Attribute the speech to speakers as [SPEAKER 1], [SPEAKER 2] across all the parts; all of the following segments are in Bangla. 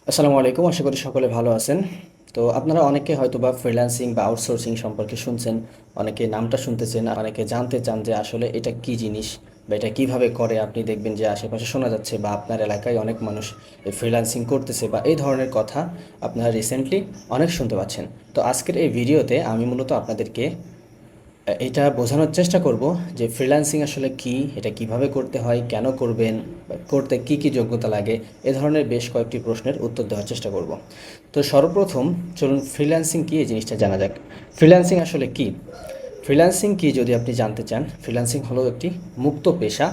[SPEAKER 1] আসসালামু আলাইকুম। আশা করি সকলে ভালো আছেন। তো আপনারা অনেকে হয়তোবা ফ্রিল্যান্সিং বা আউটসোর্সিং সম্পর্কে শুনছেন, অনেকে নামটা শুনতেছেন, আর অনেকে জানতে চান যে আসলে এটা কী জিনিস বা এটা কিভাবে করে। আপনি দেখবেন যে আশেপাশে শোনা যাচ্ছে বা আপনার এলাকায় অনেক মানুষ এই ফ্রিল্যান্সিং করতেছে বা এই ধরনের কথা আপনারা রিসেন্টলি অনেক শুনতে পাচ্ছেন। তো আজকের এই ভিডিওতে আমি মূলত আপনাদেরকে এটা বোঝানোর চেষ্টা করব যে ফ্রিল্যান্সিং আসলে কী, এটা কিভাবে করতে হয়, কেন করবেন, বা করতে কি কি যোগ্যতা লাগে, এ ধরনের বেশ কয়েকটি প্রশ্নের উত্তর দেওয়ার চেষ্টা করব। তো সর্বপ্রথম চলুন ফ্রিল্যান্সিং কী এই জিনিসটা জানা যাক। ফ্রিল্যান্সিং আসলে কী? ফ্রিল্যান্সিং কী যদি আপনি জানতে চান, ফ্রিল্যান্সিং হলো একটি মুক্ত পেশা,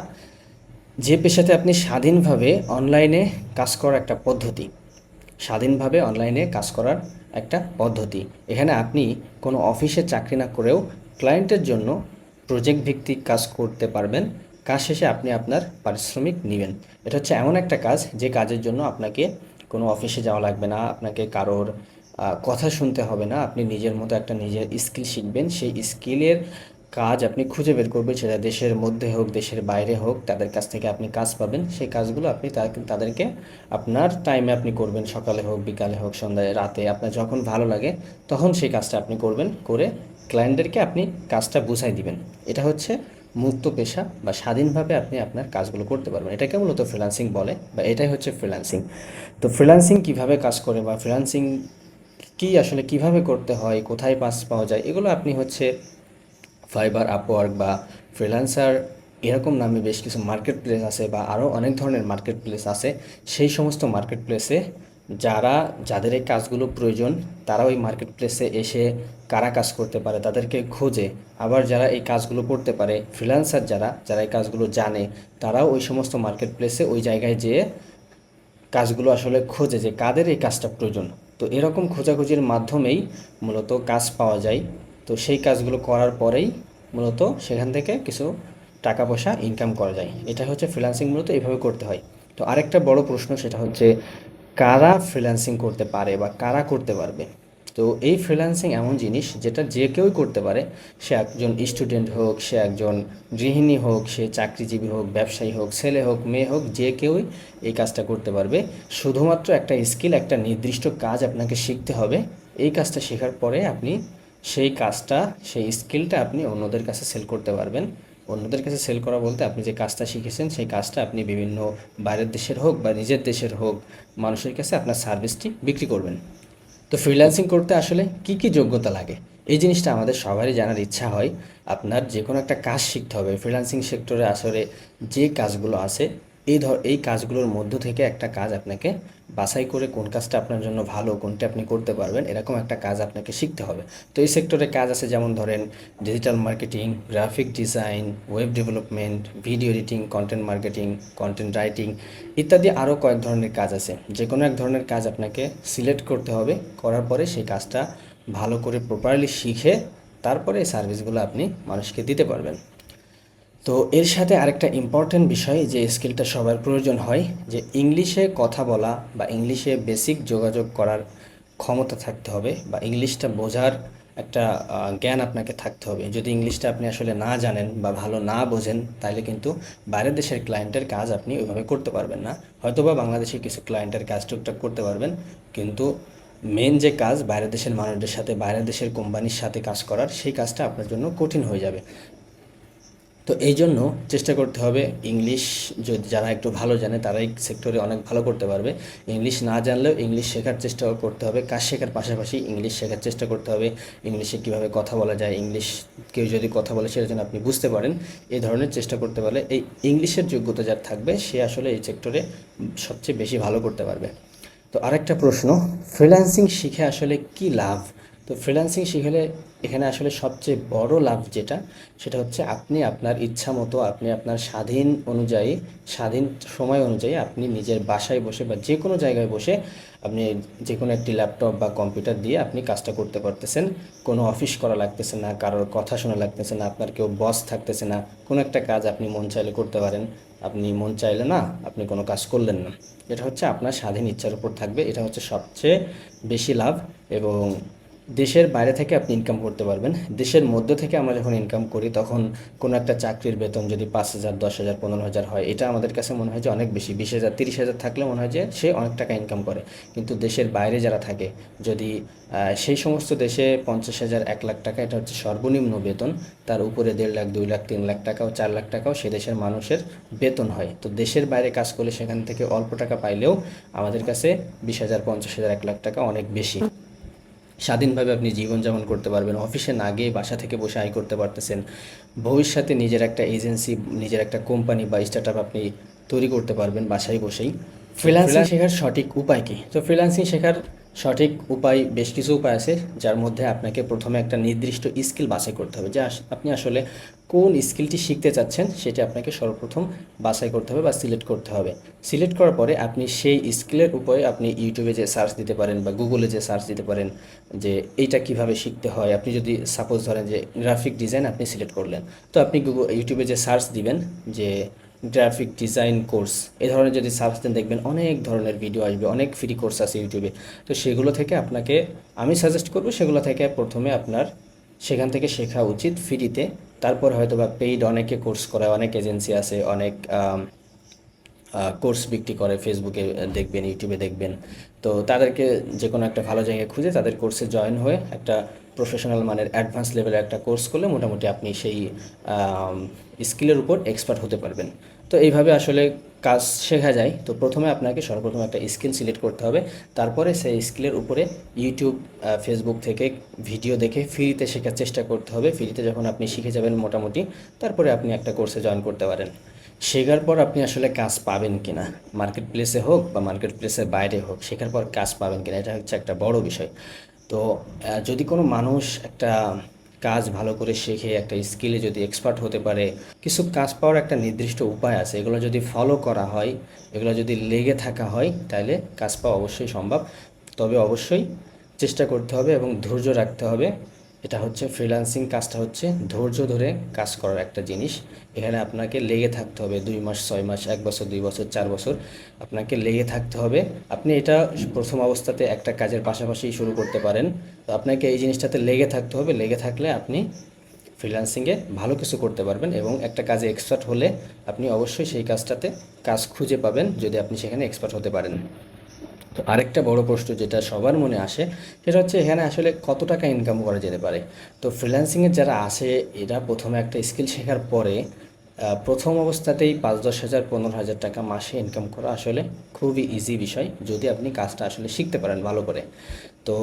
[SPEAKER 1] যে পেশাতে আপনি স্বাধীনভাবে অনলাইনে কাজ করার একটা পদ্ধতি। স্বাধীনভাবে অনলাইনে কাজ করার একটা পদ্ধতি। এখানে আপনি কোনো অফিসে চাকরি না করেও ক্লায়েন্টের জন্য প্রজেক্ট ভিত্তিক কাজ করতে পারবেন। কাজ শেষে আপনি আপনার পারিশ্রমিক নেবেন। এটা হচ্ছে এমন একটা কাজ যে কাজের জন্য আপনাকে কোনো অফিসে যাওয়া লাগবে না, আপনাকে কারোর কথা শুনতে হবে না। আপনি নিজের মতো একটা নিজের স্কিল শিখবেন, সেই স্কিলের কাজ আপনি খুঁজে বের করবেন, সেটা দেশের মধ্যে হোক দেশের বাইরে হোক, তাদের কাছ থেকে আপনি কাজ পাবেন। সেই কাজগুলো আপনি তাদেরকে আপনার টাইমে আপনি করবেন, সকালে হোক বিকালে হোক সন্ধ্যায় রাতে, আপনার যখন ভালো লাগে তখন সেই কাজটা আপনি করবেন, করে ক্লায়েন্টদেরকে আপনি কাজটা বুঝাই দিবেন। এটা হচ্ছে মুক্ত পেশা বা স্বাধীনভাবে আপনি আপনার কাজগুলো করতে পারবেন। এটাকে মূলত ফ্রিল্যান্সিং বলে, বা এটাই হচ্ছে ফ্রিল্যান্সিং। তো ফ্রিল্যান্সিং কিভাবে কাজ করে বা ফ্রিল্যান্সিং কি আসলে কিভাবে করতে হয়, কোথায় পাওয়া যায়, এগুলো আপনি হচ্ছে ফাইবার, আপওয়ার্ক বা ফ্রিল্যান্সার এরকম নামে বেশ কিছু মার্কেট প্লেস আছে, বা আরও অনেক ধরনের মার্কেট প্লেস আছে। সেই সমস্ত মার্কেট প্লেসে যাদের এই কাজগুলো প্রয়োজন, তারা ওই মার্কেট প্লেসে এসে কারা কাজ করতে পারে তাদেরকে খোঁজে। আবার যারা এই কাজগুলো করতে পারে, ফ্রিল্যান্সার যারা যারা এই কাজগুলো জানে, তারাও ওই সমস্ত মার্কেট প্লেসে ওই জায়গায় যেয়ে কাজগুলো আসলে খোঁজে যে কাদের এই কাজটা প্রয়োজন। তো এরকম খোঁজাখুঁজির মাধ্যমেই মূলত কাজ পাওয়া যায়। তো সেই কাজগুলো করার পরেই মূলত সেখান থেকে কিছু টাকা পয়সা ইনকাম করা যায়। এটা হচ্ছে ফ্রিল্যান্সিং, মূলত এইভাবে করতে হয়। তো আরেকটা বড় প্রশ্ন, সেটা হচ্ছে কারা ফ্রিল্যান্সিং করতে পারে বা কারা করতে পারবে। তো এই ফ্রিল্যান্সিং এমন জিনিস যেটা যে কেউই করতে পারে। সে একজন স্টুডেন্ট হোক, সে একজন গৃহিণী হোক, সে চাকরিজীবী হোক, ব্যবসায়ী হোক, ছেলে হোক মেয়ে হোক, যে কেউই এই কাজটা করতে পারবে। শুধুমাত্র একটা স্কিল, একটা নির্দিষ্ট কাজ আপনাকে শিখতে হবে। এই কাজটা শেখার পরে আপনি সেই কাজটা, সেই স্কিলটা আপনি অন্যদের কাছে সেল করতে পারবেন। অন্যদের কাছে সেল করা বলতে, আপনি যে কাজটা শিখেছেন সেই কাজটা আপনি বিভিন্ন বাইরের দেশের হোক বা নিজের দেশের হোক, মানুষের কাছে আপনার সার্ভিসটি বিক্রি করবেন। তো ফ্রিল্যান্সিং করতে আসলে কি কি যোগ্যতা লাগে, এই জিনিসটা আমাদের সবারই জানার ইচ্ছা হয়। আপনার যে কোনো একটা কাজ শিখতে হবে। ফ্রিল্যান্সিং সেক্টরে আসলে যে কাজগুলো আছে, এই কাজগুলোর মধ্য থেকে একটা কাজ আপনাকে বাছাই করে কোন কাজটা আপনার জন্য ভালো, কোনটা আপনি করতে পারবেন, এরকম একটা কাজ আপনাকে শিখতে হবে। তো এই সেক্টরে কাজ আছে, যেমন ধরেন digital marketing, graphic design, web development, video editing, content marketing, content writing ইত্যাদি আরও কয়েক ধরনের কাজ আছে। যে কোনো এক ধরনের কাজ আপনাকে সিলেক্ট করতে হবে, করার পরে সেই কাজটা ভালো করে প্রপারলি শিখে তারপরে এই সার্ভিসগুলো আপনি মানুষকে দিতে পারবেন। তো এর সাথে আরেকটা ইম্পর্ট্যান্ট বিষয় যে স্কিলটা সবার প্রয়োজন হয়, যে ইংলিশে কথা বলা বা ইংলিশে বেসিক যোগাযোগ করার ক্ষমতা থাকতে হবে, বা ইংলিশটা বোঝার একটা জ্ঞান আপনাকে থাকতে হবে। যদি ইংলিশটা আপনি আসলে না জানেন বা ভালো না বোঝেন, তাহলে কিন্তু বাইরের দেশের ক্লায়েন্টের কাজ আপনি ওইভাবে করতে পারবেন না। হয়তোবা বাংলাদেশের কিছু ক্লায়েন্টের কাজ টুকটাক করতে পারবেন, কিন্তু মেন যে কাজ বাইরের দেশের মানুষদের সাথে, বাইরের দেশের কোম্পানির সাথে কাজ করার, সেই কাজটা আপনার জন্য কঠিন হয়ে যাবে। তো এই জন্য চেষ্টা করতে হবে ইংলিশ, যদি যারা একটু ভালো জানে তারা এই সেক্টরে অনেক ভালো করতে পারবে। ইংলিশ না জানলেও ইংলিশ শেখার চেষ্টা করতে হবে, কাজ শেখার পাশাপাশি ইংলিশ শেখার চেষ্টা করতে হবে। ইংলিশে কীভাবে কথা বলা যায়, ইংলিশ কেউ যদি কথা বলে সেটা যেন আপনি বুঝতে পারেন, এই ধরনের চেষ্টা করতে পারলে এই ইংলিশের যোগ্যতা যার থাকবে সে আসলে এই সেক্টরে সবচেয়ে বেশি ভালো করতে পারবে। তো আরেকটা প্রশ্ন, ফ্রিল্যান্সিং শিখে আসলে কি লাভ? তো ফ্রিল্যান্সিং শিখলে এখানে আসলে সবচেয়ে বড় লাভ যেটা, সেটা হচ্ছে আপনি আপনার ইচ্ছা মতো, আপনি আপনার স্বাধীন অনুযায়ী, স্বাধীন সময় অনুযায়ী আপনি নিজের বাসায় বসে বা যে কোনো জায়গায় বসে আপনি যে কোনো একটি ল্যাপটপ বা কম্পিউটার দিয়ে আপনি কাজটা করতে পারতেছেন। কোনো অফিস করা লাগতেছে না, কারোর কথা শোনা লাগতেছে না, আপনার কেউ বস থাকতেছে না। কোনো একটা কাজ আপনি মন চাইলে করতে পারেন, আপনি মন চাইলে না আপনি কোনো কাজ করলেন না। এটা হচ্ছে আপনার স্বাধীন ইচ্ছার উপর থাকবে। এটা হচ্ছে সবচেয়ে বেশি লাভ এবং দেশের বাইরে থেকে আপনি ইনকাম করতে পারবেন। দেশের মধ্যে থেকে আমরা যখন ইনকাম করি তখন কোনো একটা চাকরির বেতন যদি 5,000, 10,000, 15,000 হয়, এটা আমাদের কাছে মনে হয় যে অনেক বেশি। 20,000, 30,000 থাকলে মনে হয় যে সে অনেক টাকা ইনকাম করে। কিন্তু দেশের বাইরে যারা থাকে, যদি সেই সমস্ত দেশে 50,000, 1,00,000 টাকা এটা হচ্ছে সর্বনিম্ন বেতন। তার উপরে 1.5 লাখ, 2 লাখ, 3 লাখ টাকাও, 4 লাখ টাকাও সে দেশের মানুষের বেতন হয়। তো দেশের বাইরে কাজ করলে সেখান থেকে অল্প টাকা পাইলেও আমাদের কাছে 20,000, 50,000, 1,00,000 টাকা অনেক বেশি। স্বাধীনভাবে আপনি জীবনযাপন করতে পারবেন, অফিসে না গিয়ে বাসা থেকে বসে আয় করতে পারতেছেন। ভবিষ্যতে নিজের একটা এজেন্সি, নিজের একটা কোম্পানি বা স্টার্ট আপ আপনি তৈরি করতে পারবেন বাসায় বসেই। ফ্রিল্যান্সিং শেখার সঠিক উপায় কী? তো ফ্রিল্যান্সিং শেখার সঠিক উপায়, বেশ কিছু উপায় আছে, যার মধ্যে আপনাকে প্রথমে একটা নির্দিষ্ট স্কিল বাছাই করতে হবে, যে আপনি আসলে কোন স্কিলটি শিখতে চাচ্ছেন সেটা আপনাকে সর্বপ্রথম বাছাই করতে হবে বা সিলেক্ট করতে হবে। সিলেক্ট করার পরে আপনি সেই স্কিলের উপরে আপনি ইউটিউবে যে সার্চ দিতে পারেন বা গুগলে যে সার্চ দিতে পারেন যে এইটা কিভাবে শিখতে হয়। আপনি যদি সাপোজ ধরেন যে গ্রাফিক ডিজাইন আপনি সিলেক্ট করলেন, তো আপনি ইউটিউবে যে সার্চ দিবেন যে গ্রাফিক ডিজাইন কোর্স, এই ধরনের যদি সার্চ দেন দেখবেন অনেক ধরনের ভিডিও আসবে, অনেক ফ্রি কোর্স আছে ইউটিউবে। তো সেগুলো থেকে আপনাকে আমি সাজেস্ট করব, সেগুলো থেকে প্রথমে আপনার সেখান থেকে শেখা উচিত ফ্রিতে। তারপর হয়তো বা পেইড অনেকে কোর্স করায়, অনেক এজেন্সি আছে, অনেক কোর্স বিক্রি করে, ফেসবুকে দেখবেন, ইউটিউবে দেখবেন। তো তাদেরকে যে কোনো একটা ভালো জায়গায় খুঁজে তাদের কোর্সে জয়েন হয়ে একটা প্রফেশনাল মানের অ্যাডভান্স লেভেলের একটা কোর্স করলে মোটামুটি আপনি সেই স্কিলের উপর এক্সপার্ট হতে পারবেন। তো এইভাবে আসলে কাজ শেখা যায়। তো প্রথমে আপনাকে সর্বপ্রথম একটা স্কিল সিলেক্ট করতে হবে, তারপরে সেই স্কিলের উপরে ইউটিউব, ফেসবুক থেকে ভিডিও দেখে ফ্রিতে শেখার চেষ্টা করতে হবে। ফ্রিতে যখন আপনি শিখে যাবেন মোটামুটি, তারপরে আপনি একটা কোর্সে জয়েন করতে পারেন। শেখার পর আপনি আসলে কাজ পাবেন কিনা, মার্কেট প্লেসে হোক বা মার্কেট প্লেসের বাইরে হোক, শেখার পর কাজ পাবেন কিনা, এটা হচ্ছে একটা বড় বিষয়। তো যদি কোনো মানুষ একটা কাজ ভালো করে শেখে, একটা স্কিলে যদি এক্সপার্ট হতে পারে, কিছু কাজ পাওয়ার একটা নির্দিষ্ট উপায় আছে, এগুলো যদি ফলো করা হয়, এগুলো যদি লেগে থাকা হয়, তাহলে কাজ পাওয়া অবশ্যই সম্ভব। তবে অবশ্যই চেষ্টা করতে হবে এবং ধৈর্য রাখতে হবে। এটা হচ্ছে ফ্রিল্যান্সিং কাজটা হচ্ছে ধৈর্য ধরে কাজ করার একটা জিনিস। এখানে আপনাকে লেগে থাকতে হবে 2 মাস, 6 মাস, 1 বছর, 2 বছর, 4 বছর আপনাকে লেগে থাকতে হবে। আপনি এটা প্রথম অবস্থাতে একটা কাজের পাশাপাশি শুরু করতে পারেন। তো আপনাকে এই জিনিসটাতে লেগে থাকতে হবে। লেগে থাকলে আপনি ফ্রিল্যান্সিংয়ে ভালো কিছু করতে পারবেন এবং একটা কাজে এক্সপার্ট হলে আপনি অবশ্যই সেই কাজটাতে কাজ খুঁজে পাবেন, যদি আপনি সেখানে এক্সপার্ট হতে পারেন। তো আরেকটা বড় প্রশ্ন যেটা সবার মনে আসে, সেটা হচ্ছে এখানে আসলে কত টাকা ইনকাম করা যেতে পারে। তো ফ্রিল্যান্সিংয়ের যারা আসে, এরা প্রথমে একটা স্কিল শেখার পরে প্রথম অবস্থাতেই 5-10 হাজার, 15,000 টাকা মাসে ইনকাম করা আসলে খুবই ইজি বিষয়, যদি আপনি কাজটা আসলে শিখতে পারেন ভালো করে। তো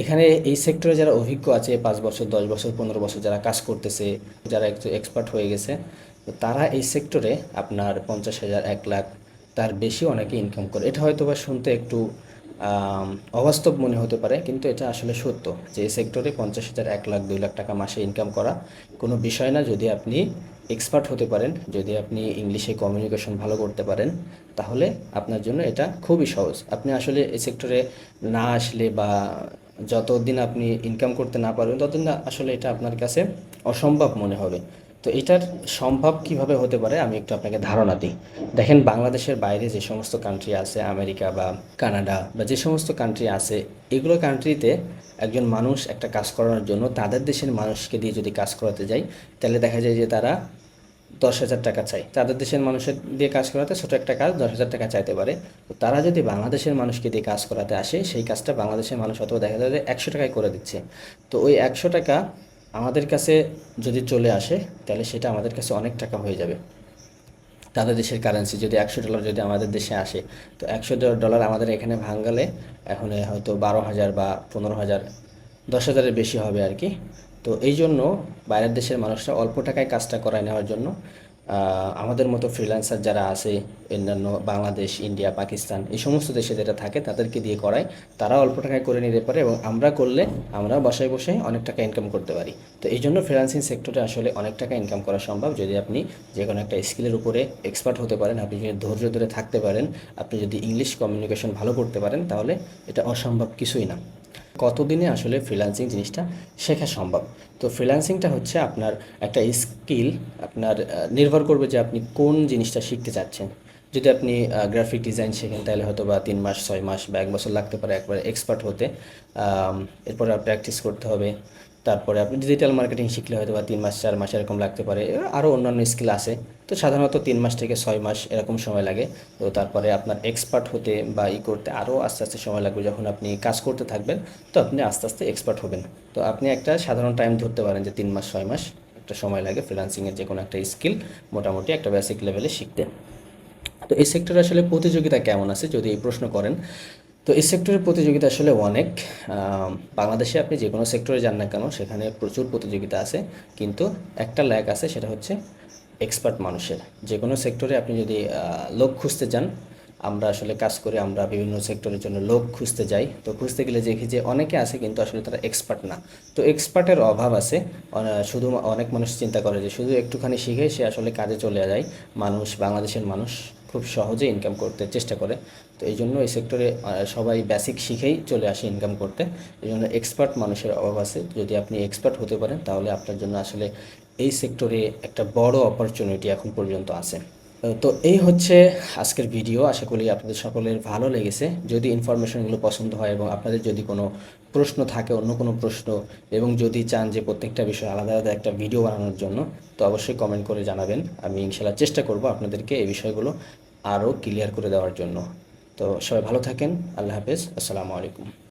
[SPEAKER 1] এখানে এই সেক্টরে যারা অভিজ্ঞ আছে, 5 বছর, 10 বছর, 15 বছর যারা কাজ করতেছে, যারা একটু এক্সপার্ট হয়ে গেছে, তো তারা এই সেক্টরে আপনার 50,000, 1 লাখ, তার বেশি অনেকে ইনকাম করে। এটা হয়তো বা শুনতে একটু আম, অবাস্তব মনে হতে পারে, কিন্তু এটা আসলে সত্য যে এই সেক্টরে 50,000, 1 লাখ, 2 লাখ টাকা মাসে ইনকাম করা কোনো বিষয় না, যদি আপনি এক্সপার্ট হতে পারেন, যদি আপনি ইংলিশে কমিউনিকেশন ভালো করতে পারেন, তাহলে আপনার জন্য এটা খুবই সহজ। আপনি আসলে এই সেক্টরে না আসলে বা যতদিন আপনি ইনকাম করতে না পারবেন, ততদিন না আসলে এটা আপনার কাছে অসম্ভব মনে হবে। তো এটার সম্ভব কিভাবে হতে পারে আমি একটু আপনাকে ধারণা দিই। দেখেন, বাংলাদেশের বাইরে যে সমস্ত কান্ট্রি আছে, আমেরিকা বা কানাডা বা যে সমস্ত কান্ট্রি আছে, এগুলো কান্ট্রিতে একজন মানুষ একটা কাজ করানোর জন্য তাদের দেশের মানুষকে দিয়ে যদি কাজ করাতে যায়, তাহলে দেখা যায় যে তারা 10,000 টাকা চাই। তাদের দেশের মানুষের দিয়ে কাজ করাতে ছোটো একটা কাজ 10,000 টাকা চাইতে পারে। তো তারা যদি বাংলাদেশের মানুষকে দিয়ে কাজ করাতে আসে, সেই কাজটা বাংলাদেশের মানুষ অথবা দেখা যায় যে 100 টাকায় করে দিচ্ছে। তো ওই 100 টাকা আমাদের কাছে যদি চলে আসে, তাহলে সেটা আমাদের কাছে অনেক টাকা হয়ে যাবে। তাদের দেশের কারেন্সি যদি $100 যদি আমাদের দেশে আসে, তো $100 আমাদের এখানে ভাঙালে এখন হয়তো 12,000 বা 15,000, 10,000-এর বেশি হবে আর কি। তো এই জন্য বাইরের দেশের মানুষরা অল্প টাকায় কাজটা করায় নেওয়ার জন্য আমাদের মতো ফ্রিল্যান্সার যারা আছে, অন্যান্য বাংলাদেশ, ইন্ডিয়া, পাকিস্তান, এই সমস্ত দেশে যেটা থাকে তাদেরকে দিয়ে করায়। তারা অল্প টাকায় করে নিতে পারে এবং আমরা করলে আমরা বাসায় বসে অনেক টাকা ইনকাম করতে পারি। তো এই জন্য ফ্রিল্যান্সিং সেক্টরে আসলে অনেক টাকা ইনকাম করা সম্ভব, যদি আপনি যে কোনো একটা স্কিলের উপরে এক্সপার্ট হতে পারেন, আপনি যদি ধৈর্য ধরে থাকতে পারেন, আপনি যদি ইংলিশ কমিউনিকেশন ভালো করতে পারেন, তাহলে এটা অসম্ভব কিছুই না। কতদিনে আসলে ফ্রিল্যান্সিং জিনিসটা শেখা সম্ভব? তো ফ্রিল্যান্সিংটা হচ্ছে আপনার একটা স্কিল, আপনার নির্ভর করবে যে আপনি কোন জিনিসটা শিখতে চাচ্ছেন। যদি আপনি গ্রাফিক ডিজাইন শেখেন তাহলে হয়তো বা 3 মাস 6 মাস বা 1 বছর লাগতে পারে একবারে এক্সপার্ট হতে। এরপরে প্র্যাকটিস করতে হবে। তারপরে আপনি ডিজিটাল মার্কেটিং শিখলে হয়তো বা 3 মাস 4 মাস এরকম লাগতে পারে। আরও অন্যান্য স্কিল আছে। তো সাধারণত 3 মাস থেকে 6 মাস এরকম সময় লাগে। তো তারপরে আপনার এক্সপার্ট হতে বা করতে আরও আস্তে আস্তে সময় লাগবে। যখন আপনি কাজ করতে থাকবেন তো আপনি আস্তে আস্তে এক্সপার্ট হবেন। তো আপনি একটা সাধারণ টাইম ধরতে পারেন যে 3 মাস 6 মাস একটা সময় লাগে ফ্রিল্যান্সিংয়ের যে কোনো একটা স্কিল মোটামুটি একটা বেসিক লেভেলে শিখতে। তো এই সেক্টরে আসলে প্রতিযোগিতা কেমন আছে যদি এই প্রশ্ন করেন, তো এই সেক্টরের প্রতিযোগিতা আসলে অনেক। বাংলাদেশে আপনি যে কোনো সেক্টরে যান না কেন সেখানে প্রচুর প্রতিযোগিতা আছে, কিন্তু একটা ল্যাক আছে, সেটা হচ্ছে এক্সপার্ট মানুষের। যে কোনো সেক্টরে আপনি যদি লোক খুঁজতে চান, আমরা আসলে কাজ করে আমরা বিভিন্ন সেক্টরের জন্য লোক খুঁজতে যাই, তো খুঁজতে গেলে দেখি যে অনেকে আছে কিন্তু আসলে তারা এক্সপার্ট না। তো এক্সপার্টের অভাব আছে। শুধু অনেক মানুষ চিন্তা করে যে শুধু একটুখানি শিখে সে আসলে কাজে চলে যায়। বাংলাদেশের মানুষ খুব সহজে ইনকাম করতে চেষ্টা করে। তো এই জন্য এই সেক্টরে সবাই বেসিক শিখেই চলে আসে ইনকাম করতে। এই জন্য এক্সপার্ট মানুষের অভাব আছে। যদি আপনি এক্সপার্ট হতে পারেন তাহলে আপনার জন্য আসলে এই সেক্টরে একটা বড় অপরচুনিটি এখন পর্যন্ত আছে। তো এই হচ্ছে আজকের ভিডিও। আশা করি আপনাদের সকলের ভালো লেগেছে। যদি ইনফরমেশনগুলো পছন্দ হয় এবং আপনাদের যদি কোনো প্রশ্ন থাকে, অন্য কোনো প্রশ্ন, এবং যদি চান যে প্রত্যেকটা বিষয় আলাদা আলাদা একটা ভিডিও বানানোর জন্য, তো অবশ্যই কমেন্ট করে জানাবেন। আমি ইনশাল্লাহ চেষ্টা করব আপনাদেরকে এই বিষয়গুলো আরও ক্লিয়ার করে দেওয়ার জন্য। তো সবাই ভালো থাকেন। আল্লাহ হাফেজ। আসসালামু আলাইকুম।